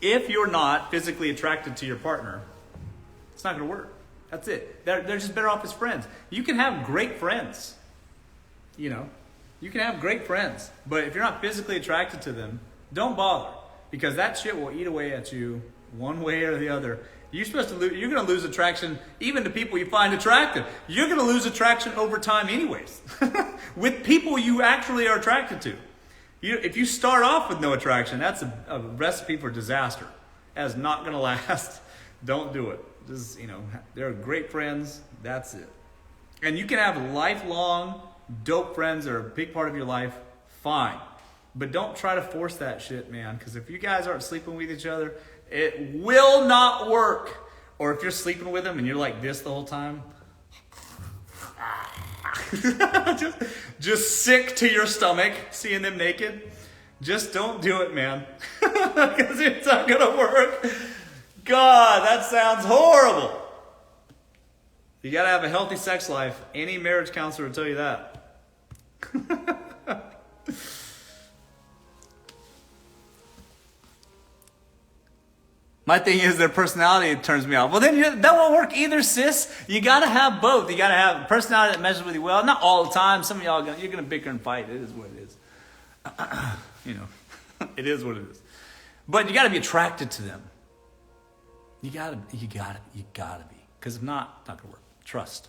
If you're not physically attracted to your partner, it's not going to work. That's it. They're just better off as friends. You can have great friends. You can have great friends. But if you're not physically attracted to them, don't bother. Because that shit will eat away at you one way or the other. You're going to lose attraction even to people you find attractive. You're going to lose attraction over time anyways. With people you actually are attracted to. If you start off with no attraction, that's a recipe for disaster. That is not going to last. Don't do it. Just, they're great friends. That's it. And you can have lifelong dope friends that are a big part of your life. Fine. But don't try to force that shit, man. Because if you guys aren't sleeping with each other, it will not work. Or if you're sleeping with them and you're like this the whole time. just sick to your stomach seeing them naked. Just don't do it, man. Because it's not going to work. God, that sounds horrible. You got to have a healthy sex life. Any marriage counselor will tell you that. My thing is their personality turns me off. Well, then that won't work either, sis. You got to have both. You got to have a personality that meshes with you well. Not all the time. Some of y'all, you're going to bicker and fight. It is what it is. It is what it is. But you got to be attracted to them. You got to be. Because if not, it's not going to work. Trust.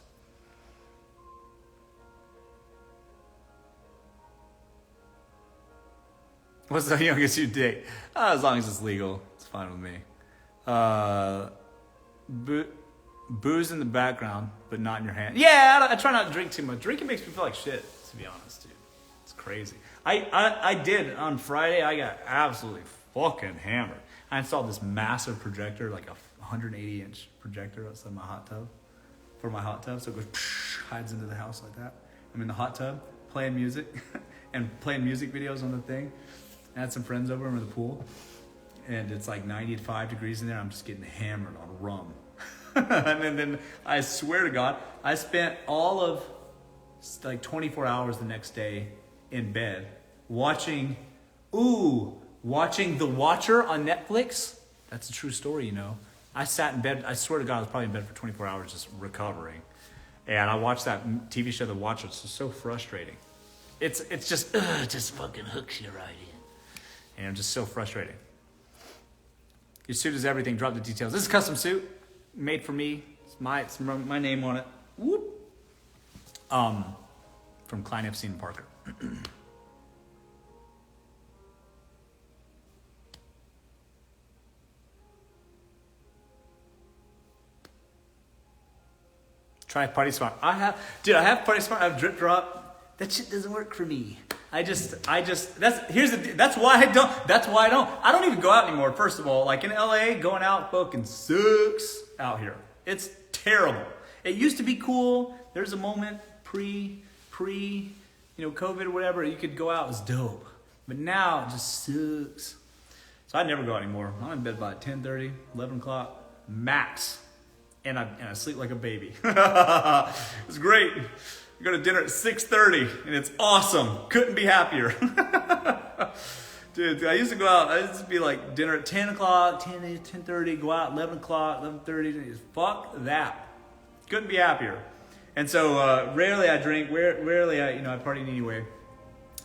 What's the youngest you date? As long as it's legal, it's fine with me. Booze in the background, but not in your hand. Yeah, I try not to drink too much. Drinking makes me feel like shit, to be honest, dude. It's crazy. I did on Friday. I got absolutely fucking hammered. I installed this massive projector, like a 180-inch projector outside my hot tub, for my hot tub. So it goes, hides into the house like that. I'm in the hot tub playing music and playing music videos on the thing. I had some friends over in the pool. And it's like 95 degrees in there. I'm just getting hammered on rum. And then I swear to God, I spent all of like 24 hours the next day in bed watching The Watcher on Netflix. That's a true story, I sat in bed. I swear to God, I was probably in bed for 24 hours just recovering. And I watched that TV show, The Watcher. It's just so frustrating. It's just, it just fucking hooks you right in. And just so frustrating. Your suit is everything. Drop the details. This is a custom suit made for me. It's my name on it. Whoop. From Klein Epstein Parker. Try Party Smart. I have Party Smart. I have Drip Drop. That shit doesn't work for me. That's why I don't even go out anymore. First of all, like in LA, going out fucking sucks out here. It's terrible. It used to be cool. There's a moment pre, COVID or whatever, you could go out, it was dope. But now it just sucks. So I never go out anymore. I'm in bed by 10:30, 11 o'clock, max. And I sleep like a baby. It's great. I go to dinner at 6:30 and it's awesome. Couldn't be happier. Dude, I used to go out, I used to be like dinner at 10 o'clock, 10:30, go out 11 o'clock, 11:30. Fuck that. Couldn't be happier. And so rarely I drink, rarely I party anyway.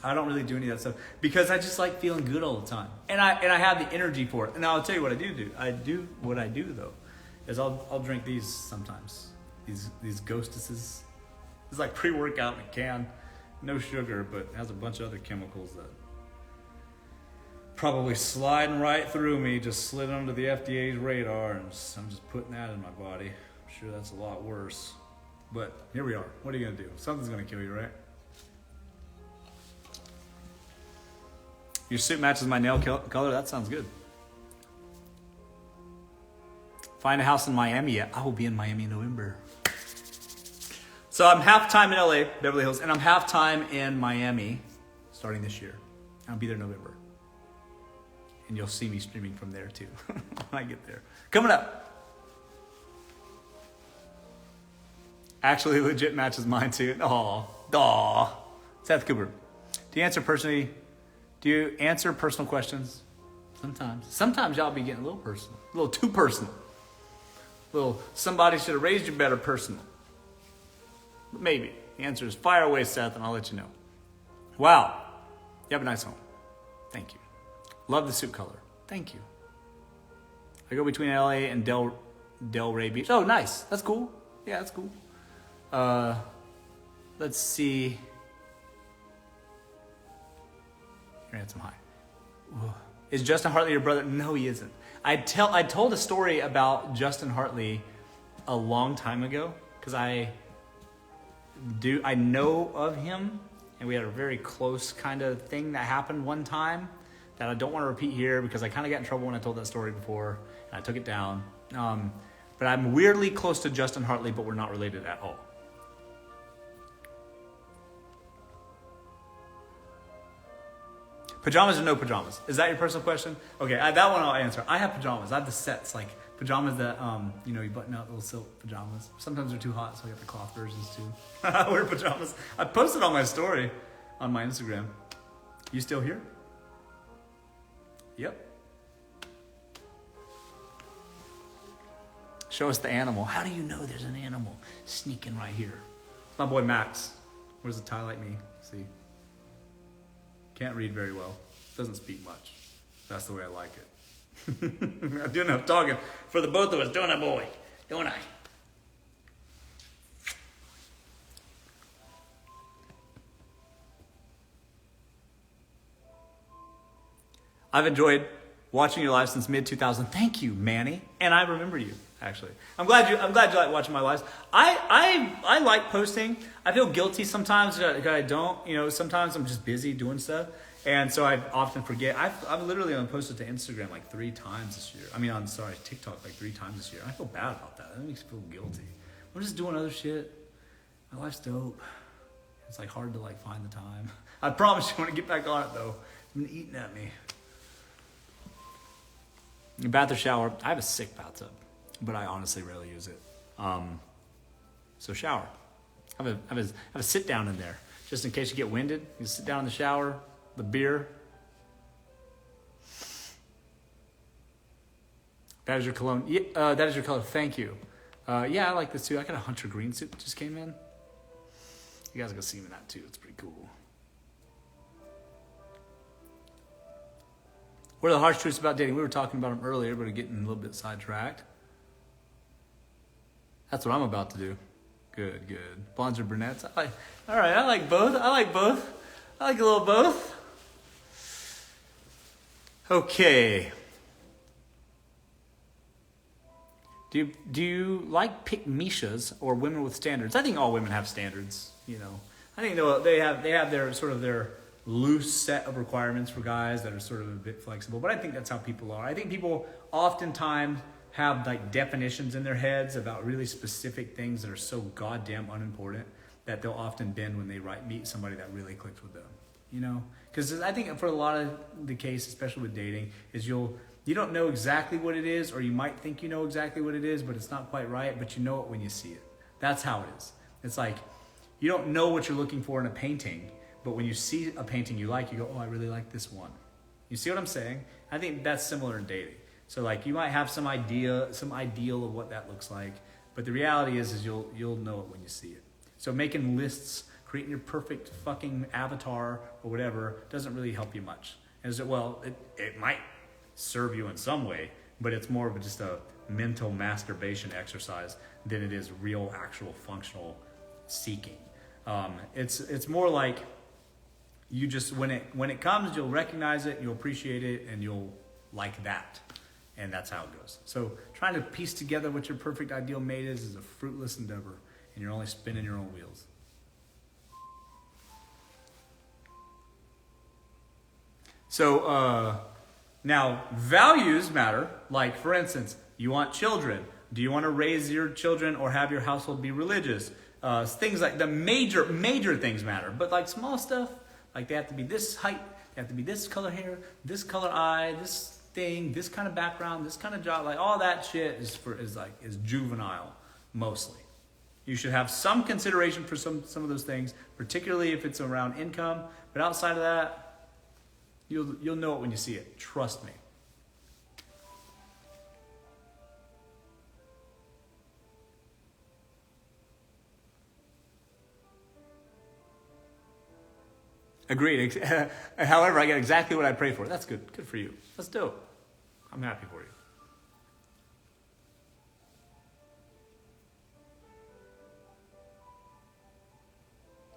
I don't really do any of that stuff because I just like feeling good all the time. And I have the energy for it. And I'll tell you what I do. What I do though, is I'll drink these sometimes. These Ghostesses. It's like pre-workout in a can. No sugar, but it has a bunch of other chemicals that probably sliding right through me, just slid under the FDA's radar, and I'm just putting that in my body. I'm sure that's a lot worse. But here we are. What are you gonna do? Something's gonna kill you, right? Your suit matches my nail color. That sounds good. Find a house in Miami yet? I will be in Miami in November. So I'm half-time in LA, Beverly Hills, and I'm half-time in Miami starting this year. I'll be there in November. And you'll see me streaming from there too when I get there. Coming up. Actually legit matches mine too. Aw. Seth Cooper. Do you answer personal questions? Sometimes. Sometimes y'all be getting a little personal. A little too personal. Somebody should have raised you better personal. Maybe. The answer is fire away, Seth, and I'll let you know. Wow. You have a nice home. Thank you. Love the suit color. Thank you. I go between LA and Delray Beach. Oh, nice. That's cool. Yeah, that's cool. Let's see. Your handsome high. Is Justin Hartley your brother? No, he isn't. I told a story about Justin Hartley a long time ago because I know of him, and we had a very close kind of thing that happened one time that I don't want to repeat here because I kind of got in trouble when I told that story before, and I took it down. But I'm weirdly close to Justin Hartley, but we're not related at all. Pajamas or no pajamas? Is that your personal question? Okay, that one I'll answer. I have pajamas. I have the sets, like pajamas that, you button out little silk pajamas. Sometimes they're too hot, so I got the cloth versions too. I wear pajamas. I posted on my story on my Instagram. You still here? Yep. Show us the animal. How do you know there's an animal sneaking right here? My boy Max. Wears a tie like me. See? Can't read very well. Doesn't speak much. That's the way I like it. I do enough talking for the both of us, don't I, boy? Don't I? I've enjoyed watching your live since mid-2000. Thank you, Manny. And I remember you, actually. I'm glad you like watching my lives. I like posting. I feel guilty sometimes that I don't. Sometimes I'm just busy doing stuff. And so I often forget. I've literally only posted to Instagram like 3 times this year. TikTok like 3 times this year. I feel bad about that. That makes me feel guilty. I'm just doing other shit. My life's dope. It's like hard to find the time. I promise you when I get back on it though. It's been eating at me. Bath or shower? I have a sick bathtub, but I honestly rarely use it. So shower. I have a sit down in there, just in case you get winded. You sit down in the shower, the beer. That is your cologne. Yeah, that is your color. Thank you. Yeah, I like this too. I got a Hunter Green suit that just came in. You guys are gonna see me in that too. It's pretty cool. What are the harsh truths about dating? We were talking about them earlier, but we're getting a little bit sidetracked. That's what I'm about to do. Good. Blondes or brunettes? I like both. I like a little both. Okay. Do you like pick Mishas or women with standards? I think all women have standards. I think they have their sort of their loose set of requirements for guys that are sort of a bit flexible, but I think that's how people are. I think people oftentimes have like definitions in their heads about really specific things that are so goddamn unimportant that they'll often bend when they meet somebody that really clicks with them, you know? Because I think for a lot of the case, especially with dating, is you don't know exactly what it is, or you might think you know exactly what it is, but it's not quite right, but you know it when you see it. That's how it is. It's like, you don't know what you're looking for in a painting, but when you see a painting you like, you go, oh, I really like this one. You see what I'm saying? I think that's similar in dating. So like, you might have some ideal of what that looks like, but the reality is you'll know it when you see it. So making lists, creating your perfect fucking avatar or whatever doesn't really help you much. It might serve you in some way, but it's more of just a mental masturbation exercise than it is real, actual, functional seeking. It's more like you just, when it comes, you'll recognize it, you'll appreciate it, and you'll like that. And that's how it goes. So trying to piece together what your perfect ideal mate is a fruitless endeavor, and you're only spinning your own wheels. So now values matter. Like, for instance, you want children. Do you want to raise your children or have your household be religious? Things like the major things matter. But like small stuff, like they have to be this height, they have to be this color hair, this color eye, this thing, this kind of background, this kind of job, like all that shit is juvenile mostly. You should have some consideration for some of those things, particularly if it's around income. But outside of that, you'll know it when you see it. Trust me. Agreed. However, I get exactly what I pray for. That's good. Good for you. That's dope. I'm happy for you.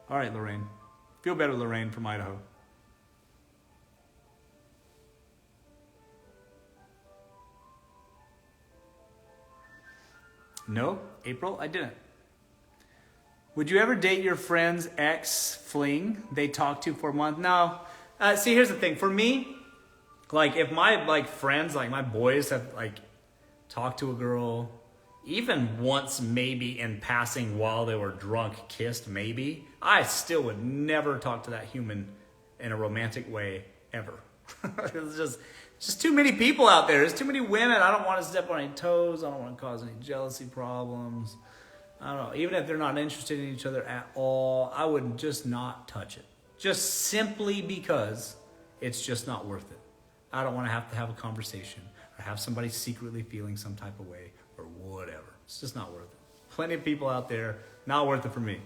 All right, Lorraine. Feel better, Lorraine from Idaho. No, April, I didn't. Would you ever date your friend's ex-fling they talked to for a month? No. See, here's the thing. For me, like if my friends, like my boys have talked to a girl, even once maybe in passing while they were drunk, kissed maybe, I still would never talk to that human in a romantic way ever. It's just too many people out there. There's too many women. I don't want to step on any toes. I don't want to cause any jealousy problems. I don't know. Even if they're not interested in each other at all, I would just not touch it. Just simply because it's just not worth it. I don't want to have a conversation or have somebody secretly feeling some type of way or whatever. It's just not worth it. Plenty of people out there, not worth it for me.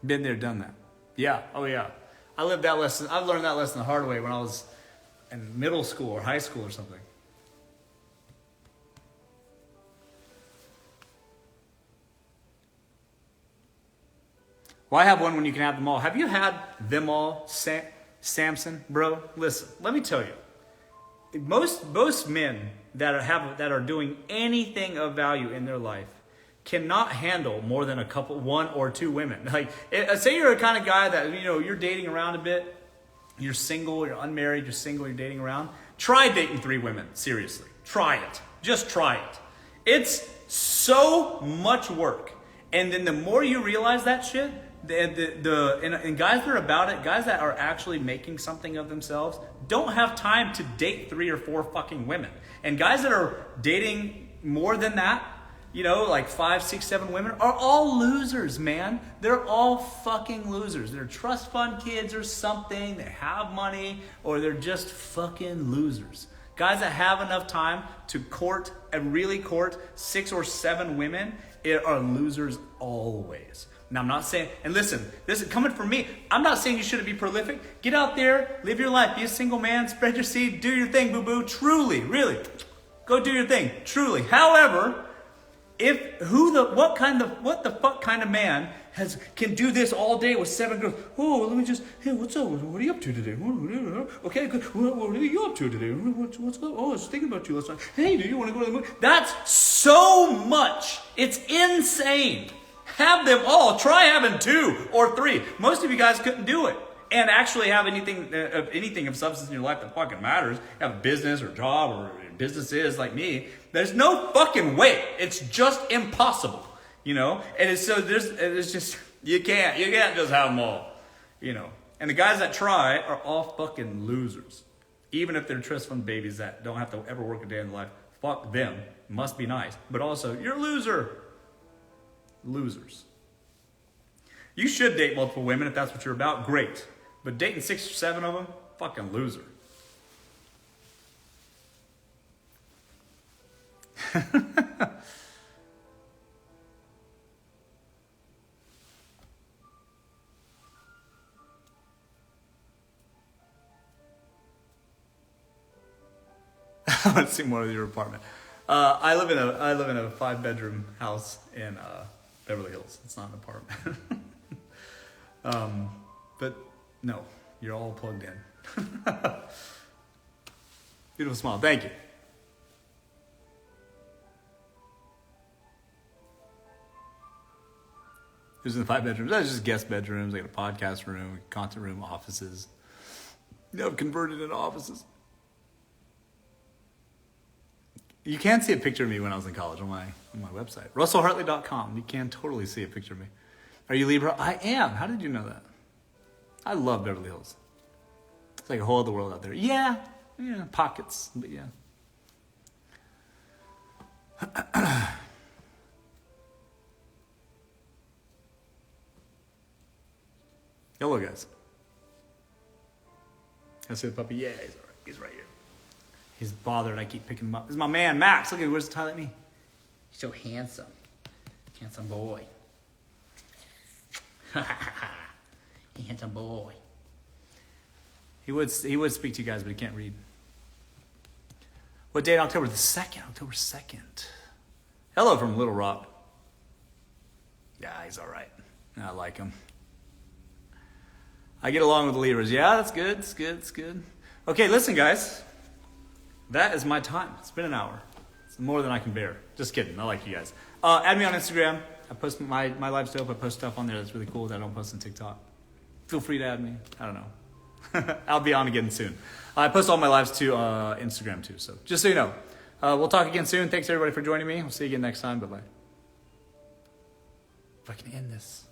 Been there, done that. Yeah. Oh, yeah. I lived that lesson. I've learned that lesson the hard way when I was in middle school or high school or something. Why have one when you can have them all? Have you had them all, Samson, bro? Listen, let me tell you. Most men that are doing anything of value in their life cannot handle more than one or two women. Like, say you're a kind of guy that, you're dating around a bit, you're single, you're unmarried, you're single, you're dating around. Try dating 3 women, seriously. Try it. Just try it. It's so much work. And then the more you realize that shit, and guys that are about it, guys that are actually making something of themselves, don't have time to date 3 or 4 fucking women. And guys that are dating more than that, like 5, 6, 7 women, are all losers, man. They're all fucking losers. They're trust fund kids or something. They have money, or they're just fucking losers. Guys that have enough time to really court 6 or 7 women are losers always. Now, I'm not saying, and listen, this is coming from me. I'm not saying you shouldn't be prolific. Get out there, live your life, be a single man, spread your seed, do your thing, boo-boo. Truly, really, go do your thing, truly. However, what the fuck kind of man can do this all day with 7 girls? Oh, let me just, hey, what's up? What are you up to today? Okay, good. What are you up to today? What's up? Oh, I was thinking about you last night. Hey, do you want to go to the movie? That's so much. It's insane. Have them all. Try having 2 or 3. Most of you guys couldn't do it. And actually have anything of substance in your life that fucking matters. Have a business or job or business is like me. There's no fucking way. It's just impossible. You know? And it's just, you can't just have them all. You know? And the guys that try are all fucking losers. Even if they're trust fund babies that don't have to ever work a day in their life. Fuck them. Must be nice. But also, you're a loser. Losers. You should date multiple women if that's what you're about. Great. But dating 6 or 7 of them, fucking loser. I want to see more of your apartment. I live in a 5-bedroom house in Beverly Hills. It's not an apartment. But no, you're all plugged in. Beautiful smile. Thank you. Who's in the 5 bedrooms? That's just guest bedrooms. I got a podcast room, content room, offices. I've converted into offices. You can see a picture of me when I was in college on my website. RussellHartley.com. You can totally see a picture of me. Are you Libra? I am. How did you know that? I love Beverly Hills. It's like a whole other world out there. Yeah, pockets, but yeah. Hello, guys. I see the puppy. Yeah, he's all right. He's right here. He's bothered. I keep picking him up. This is my man, Max. Look at where's the tie at me. He's so handsome. Handsome boy. Handsome boy. He would speak to you guys, but he can't read. What date? October the 2nd. October 2nd. Hello from Little Rock. Yeah, he's all right. I like him. I get along with the Libras. Yeah, that's good. It's good. It's good. Okay, listen, guys. That is my time. It's been an hour. It's more than I can bear. Just kidding. I like you guys. Add me on Instagram. I post my life's dope. I post stuff on there that's really cool that I don't post on TikTok. Feel free to add me. I don't know. I'll be on again soon. I post all my lives to Instagram too. So just so you know. We'll talk again soon. Thanks everybody for joining me. We'll see you again next time. Bye-bye. If I can end this.